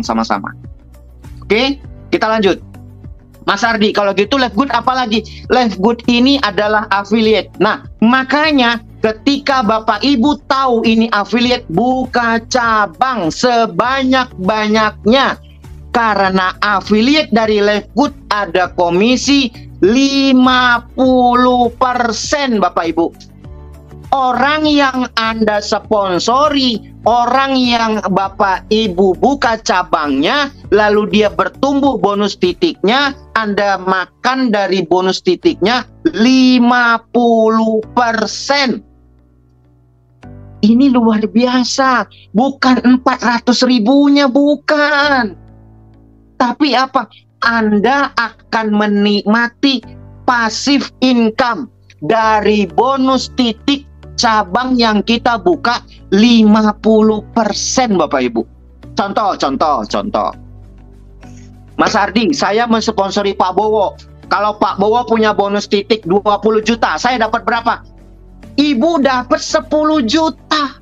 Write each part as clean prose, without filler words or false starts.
sama-sama. Oke, kita lanjut. Mas Ardi, kalau gitu Lifegood apa lagi? Lifegood ini adalah affiliate. Nah, makanya ketika Bapak Ibu tahu ini affiliate, buka cabang sebanyak-banyaknya. Karena affiliate dari Lifegood ada komisi 50%, Bapak Ibu. Orang yang Anda sponsori, orang yang Bapak Ibu buka cabangnya, lalu dia bertumbuh bonus titiknya, Anda makan dari bonus titiknya 50%. Ini luar biasa. Bukan 400 ribunya, bukan. Tapi apa? Anda akan menikmati passive income dari bonus titik cabang yang kita buka 50%, Bapak Ibu. Contoh. Mas Ardi, saya mensponsori Pak Bowo. Kalau Pak Bowo punya bonus titik 20 juta, saya dapat berapa? Ibu dapat 10 juta.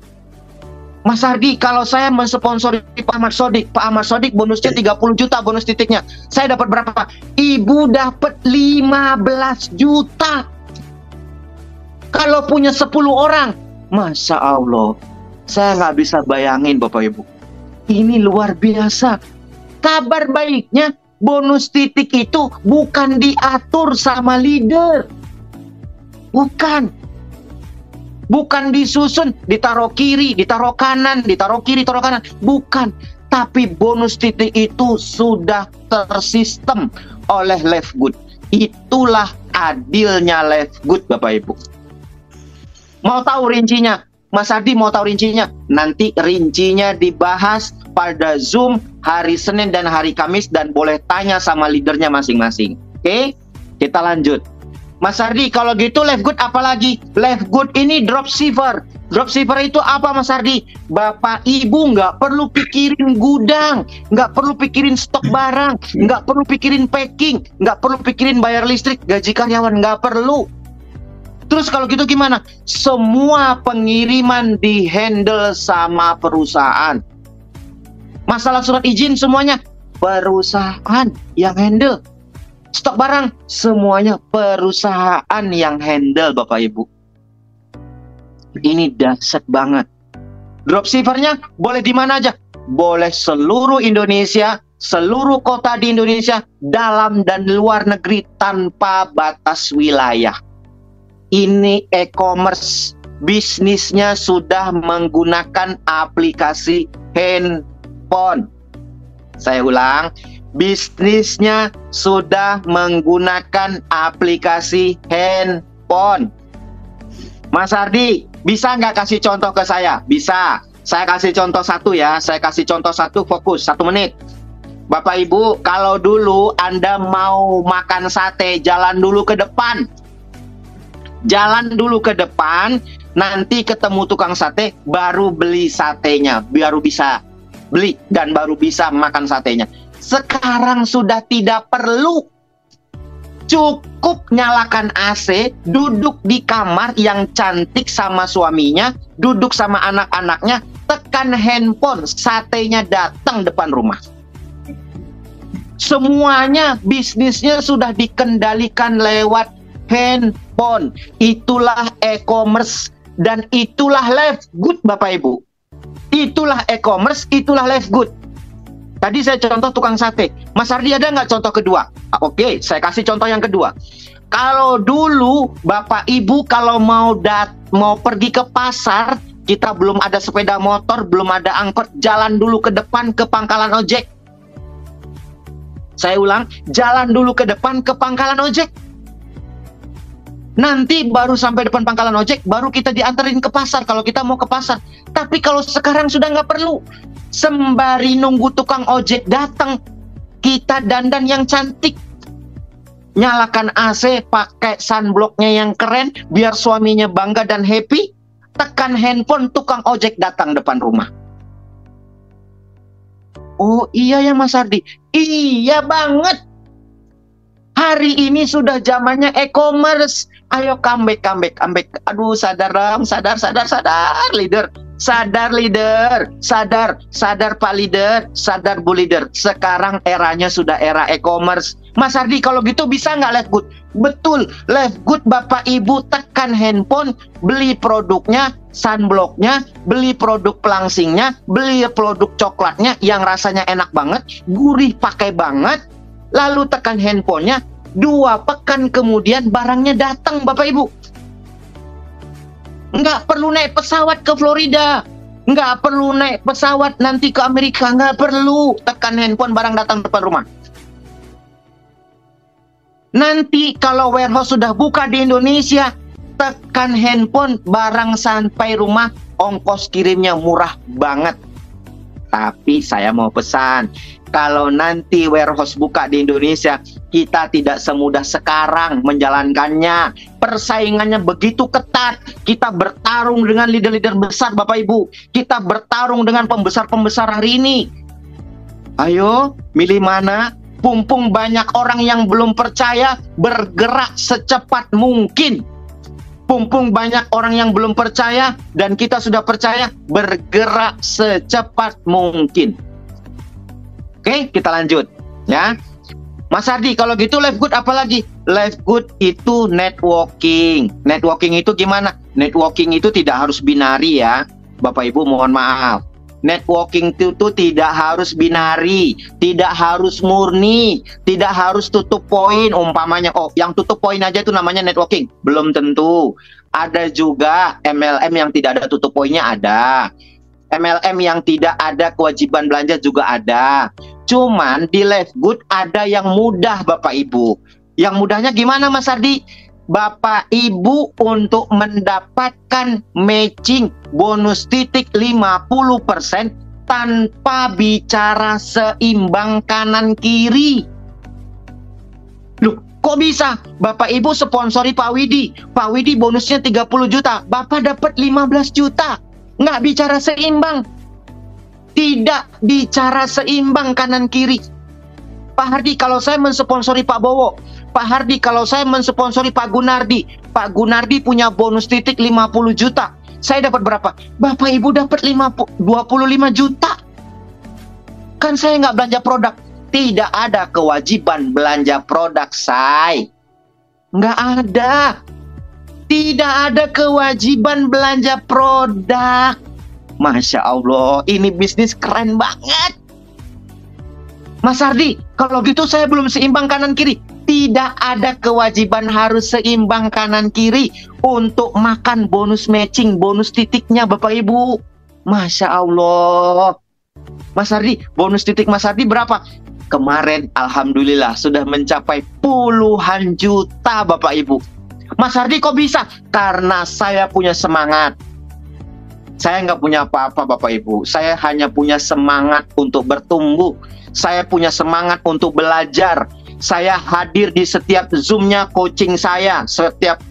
Mas Ardi, kalau saya mensponsori Pak Ahmad Sodik bonusnya 30 juta bonus titiknya. Saya dapat berapa? Ibu dapat 15 juta. Kalau punya 10 orang, Masya Allah, saya nggak bisa bayangin Bapak Ibu. Ini luar biasa. Kabar baiknya, bonus titik itu bukan diatur sama leader. Bukan disusun, ditaruh kiri, ditaruh kanan, ditaruh kiri, ditaruh kanan. Bukan. Tapi bonus titik itu sudah tersistem oleh Lifegood. Itulah adilnya Lifegood, Bapak Ibu. Mau tahu rincinya? Mas Ardi mau tahu rincinya? Nanti rincinya dibahas pada Zoom hari Senin dan hari Kamis, dan boleh tanya sama leadernya masing-masing. Oke? Kita lanjut. Mas Ardi, kalau gitu Lifegood apa lagi? Lifegood ini dropshipper. Dropshipper itu apa, Mas Ardi? Bapak Ibu nggak perlu pikirin gudang, nggak perlu pikirin stok barang, nggak perlu pikirin packing, nggak perlu pikirin bayar listrik, gaji karyawan, nggak perlu. Terus kalau gitu gimana? Semua pengiriman di-handle sama perusahaan. Masalah surat izin semuanya perusahaan yang handle. Stok barang semuanya perusahaan yang handle, Bapak Ibu. Ini dahsyat banget. Dropshippernya boleh di mana aja? Boleh seluruh Indonesia, seluruh kota di Indonesia, dalam dan luar negeri tanpa batas wilayah. Ini e-commerce, bisnisnya sudah menggunakan aplikasi handphone. Saya ulang, bisnisnya sudah menggunakan aplikasi handphone. Mas Ardi, bisa nggak kasih contoh ke saya? Bisa. Saya kasih contoh satu ya. Saya kasih contoh satu, fokus 1 menit. Bapak Ibu, kalau dulu Anda mau makan sate, jalan dulu ke depan. Jalan dulu ke depan, nanti ketemu tukang sate, baru beli satenya, baru bisa beli dan baru bisa makan satenya. Sekarang sudah tidak perlu. Cukup nyalakan AC, duduk di kamar yang cantik sama suaminya, duduk sama anak-anaknya, tekan handphone, satenya datang depan rumah. Semuanya bisnisnya sudah dikendalikan lewat handphone. Itulah e-commerce dan itulah Lifegood, Bapak Ibu. Itulah e-commerce, itulah Lifegood. Tadi saya contoh tukang sate. Mas Ardi ada nggak contoh kedua? Oke, saya kasih contoh yang kedua. Kalau dulu Bapak Ibu kalau mau pergi ke pasar, kita belum ada sepeda motor, belum ada angkot, jalan dulu ke depan ke pangkalan ojek. Saya ulang, jalan dulu ke depan ke pangkalan ojek. Nanti baru sampai depan pangkalan ojek, baru kita diantarin ke pasar kalau kita mau ke pasar. Tapi kalau sekarang sudah nggak perlu. Sembari nunggu tukang ojek datang, kita dandan yang cantik. Nyalakan AC, pakai sunblocknya yang keren, biar suaminya bangga dan happy. Tekan handphone, tukang ojek datang depan rumah. Oh iya ya Mas Ardi, iya banget. Hari ini sudah zamannya e-commerce. Ayo comeback. Aduh, sadar dong, sadar leader. Sadar leader, sadar Pak leader, sadar Bu leader. Sekarang eranya sudah era e-commerce. Mas Ardi, kalau gitu bisa nggak Live Good? Betul, Live Good Bapak Ibu tekan handphone, beli produknya, sunblocknya, beli produk pelangsingnya, beli produk coklatnya yang rasanya enak banget, gurih pakai banget, lalu tekan handphonenya, 2 pekan kemudian barangnya datang Bapak Ibu. Nggak perlu naik pesawat ke Florida, nggak perlu naik pesawat nanti ke Amerika, nggak perlu, tekan handphone barang datang depan rumah. Nanti kalau warehouse sudah buka di Indonesia, tekan handphone barang sampai rumah, ongkos kirimnya murah banget. Tapi saya mau pesan, kalau nanti warehouse buka di Indonesia, kita tidak semudah sekarang menjalankannya. Persaingannya begitu ketat. Kita bertarung dengan leader-leader besar Bapak Ibu. Kita bertarung dengan pembesar-pembesar hari ini. Ayo, milih mana? Mumpung banyak orang yang belum percaya, bergerak secepat mungkin. Mumpung banyak orang yang belum percaya dan kita sudah percaya, bergerak secepat mungkin. Oke, kita lanjut ya. Mas Ardi, kalau gitu Live Good apa lagi? Live Good itu networking. Networking itu gimana? Networking itu tidak harus binari ya. Bapak Ibu mohon maaf. Networking itu tidak harus binari, tidak harus murni, tidak harus tutup poin. Umpamanya, oh yang tutup poin aja itu namanya networking. Belum tentu. Ada juga MLM yang tidak ada tutup poinnya ada. MLM yang tidak ada kewajiban belanja juga ada. Cuman di Live Good ada yang mudah Bapak Ibu. Yang mudahnya gimana Mas Ardi? Bapak Ibu untuk mendapatkan matching bonus titik 50% tanpa bicara seimbang kanan kiri. Loh, kok bisa? Bapak Ibu sponsori Pak Widi. Pak Widi bonusnya 30 juta. Bapak dapat 15 juta. Nggak bicara seimbang. Tidak bicara seimbang kanan kiri. Pak Hardi, kalau saya mensponsori Pak Bowo. Pak Hardi, kalau saya mensponsori Pak Gunardi. Pak Gunardi punya bonus titik 50 juta. Saya dapat berapa? Bapak Ibu dapat 25 juta. Kan saya nggak belanja produk. Tidak ada kewajiban belanja produk, say. Nggak ada. Tidak ada kewajiban belanja produk. Masya Allah, ini bisnis keren banget. Mas Ardi, kalau gitu saya belum seimbang kanan kiri. Tidak ada kewajiban harus seimbang kanan kiri untuk makan bonus matching, bonus titiknya Bapak Ibu. Masya Allah. Mas Ardi, bonus titik Mas Ardi berapa? Kemarin Alhamdulillah sudah mencapai puluhan juta Bapak Ibu. Mas Ardi kok bisa? Karena saya punya semangat. Saya nggak punya apa-apa Bapak Ibu. Saya hanya punya semangat untuk bertumbuh. Saya punya semangat untuk belajar. Saya hadir di setiap Zoom-nya coaching saya. Setiap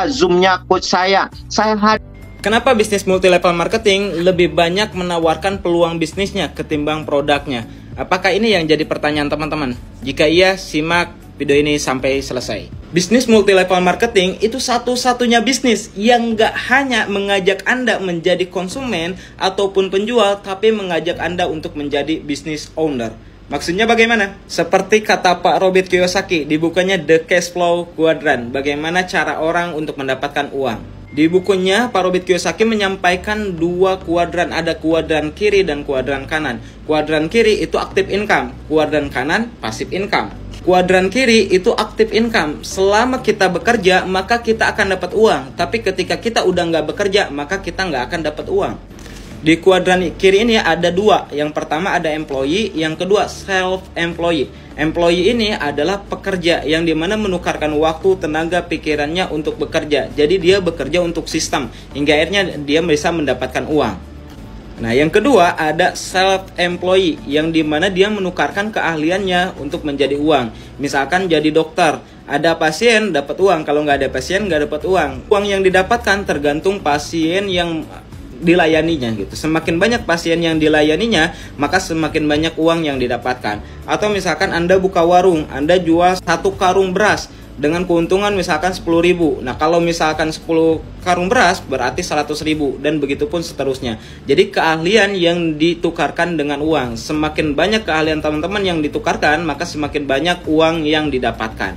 Zoom-nya coach saya. Saya hadir. Kenapa bisnis multi level marketing lebih banyak menawarkan peluang bisnisnya ketimbang produknya? Apakah ini yang jadi pertanyaan teman-teman? Jika iya, simak video ini sampai selesai. Bisnis multi level marketing itu satu-satunya bisnis yang nggak hanya mengajak Anda menjadi konsumen ataupun penjual, tapi mengajak Anda untuk menjadi business owner. Maksudnya bagaimana? Seperti kata Pak Robert Kiyosaki di bukunya The Cash Flow Quadrant, bagaimana cara orang untuk mendapatkan uang. Di bukunya Pak Robert Kiyosaki menyampaikan 2 kuadran, ada kuadran kiri dan kuadran kanan. Kuadran kiri itu active income, kuadran kanan passive income. Kuadran kiri itu active income. Selama kita bekerja, maka kita akan dapat uang. Tapi ketika kita udah nggak bekerja, maka kita nggak akan dapat uang. Di kuadran kiri ini ada 2. Yang pertama ada employee, yang kedua self-employee. Employee ini adalah pekerja yang dimana menukarkan waktu, tenaga, pikirannya untuk bekerja. Jadi dia bekerja untuk sistem, hingga akhirnya dia bisa mendapatkan uang. Nah, yang kedua ada self-employee yang dimana dia menukarkan keahliannya untuk menjadi uang. Misalkan jadi dokter, ada pasien dapat uang, kalau nggak ada pasien nggak dapat uang. Uang yang didapatkan tergantung pasien yang dilayaninya gitu. Semakin banyak pasien yang dilayaninya, maka semakin banyak uang yang didapatkan. Atau misalkan Anda buka warung, Anda jual 1 karung beras, dengan keuntungan misalkan 10.000. Nah, kalau misalkan 10 karung beras berarti 100.000 dan begitu pun seterusnya. Jadi keahlian yang ditukarkan dengan uang. Semakin banyak keahlian teman-teman yang ditukarkan, maka semakin banyak uang yang didapatkan.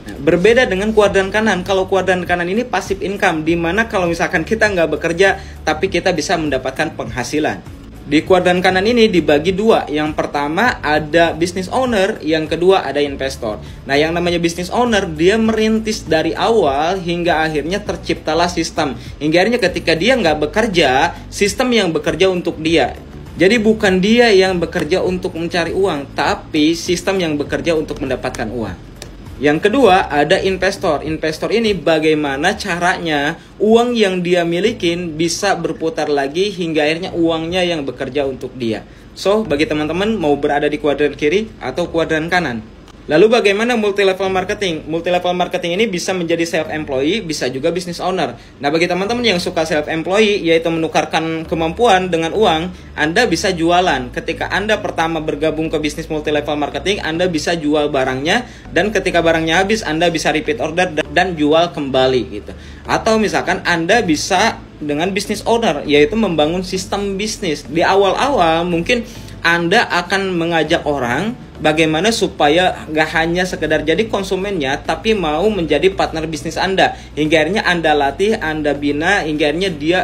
Nah, berbeda dengan kuadran kanan. Kalau kuadran kanan ini passive income, dimana kalau misalkan kita nggak bekerja tapi kita bisa mendapatkan penghasilan. Di kuadran kanan ini dibagi dua. Yang pertama ada business owner, yang kedua ada investor. Nah, yang namanya business owner, dia merintis dari awal hingga akhirnya terciptalah sistem. Hingga akhirnya ketika dia nggak bekerja, sistem yang bekerja untuk dia. Jadi bukan dia yang bekerja untuk mencari uang, tapi sistem yang bekerja untuk mendapatkan uang. Yang kedua ada investor. Investor ini bagaimana caranya uang yang dia milikin bisa berputar lagi hingga akhirnya uangnya yang bekerja untuk dia. So, bagi teman-teman mau berada di kuadran kiri atau kuadran kanan. Lalu bagaimana multi level marketing? Multi level marketing ini bisa menjadi self employee, bisa juga business owner. Nah, bagi teman-teman yang suka self employee, yaitu menukarkan kemampuan dengan uang, Anda bisa jualan. Ketika Anda pertama bergabung ke bisnis multi level marketing, Anda bisa jual barangnya, dan ketika barangnya habis, Anda bisa repeat order dan jual kembali gitu. Atau misalkan Anda bisa dengan business owner, yaitu membangun sistem bisnis. Di awal-awal mungkin Anda akan mengajak orang bagaimana supaya gak hanya sekedar jadi konsumennya, tapi mau menjadi partner bisnis Anda. Hingga akhirnya Anda latih, Anda bina, hingga akhirnya dia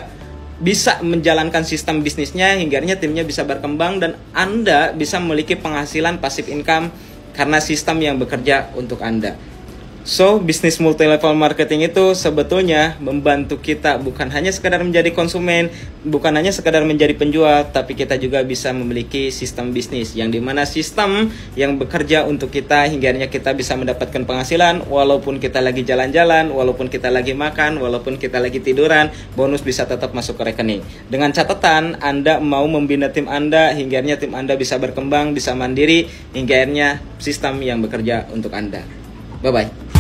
bisa menjalankan sistem bisnisnya, hingga akhirnya timnya bisa berkembang, dan Anda bisa memiliki penghasilan passive income karena sistem yang bekerja untuk Anda. So, bisnis multi level marketing itu sebetulnya membantu kita bukan hanya sekedar menjadi konsumen, bukan hanya sekedar menjadi penjual, tapi kita juga bisa memiliki sistem bisnis yang dimana sistem yang bekerja untuk kita hingga akhirnya kita bisa mendapatkan penghasilan walaupun kita lagi jalan-jalan, walaupun kita lagi makan, walaupun kita lagi tiduran, bonus bisa tetap masuk ke rekening. Dengan catatan Anda mau membina tim Anda hingga akhirnya tim Anda bisa berkembang, bisa mandiri, hingga akhirnya sistem yang bekerja untuk Anda. Bye-bye.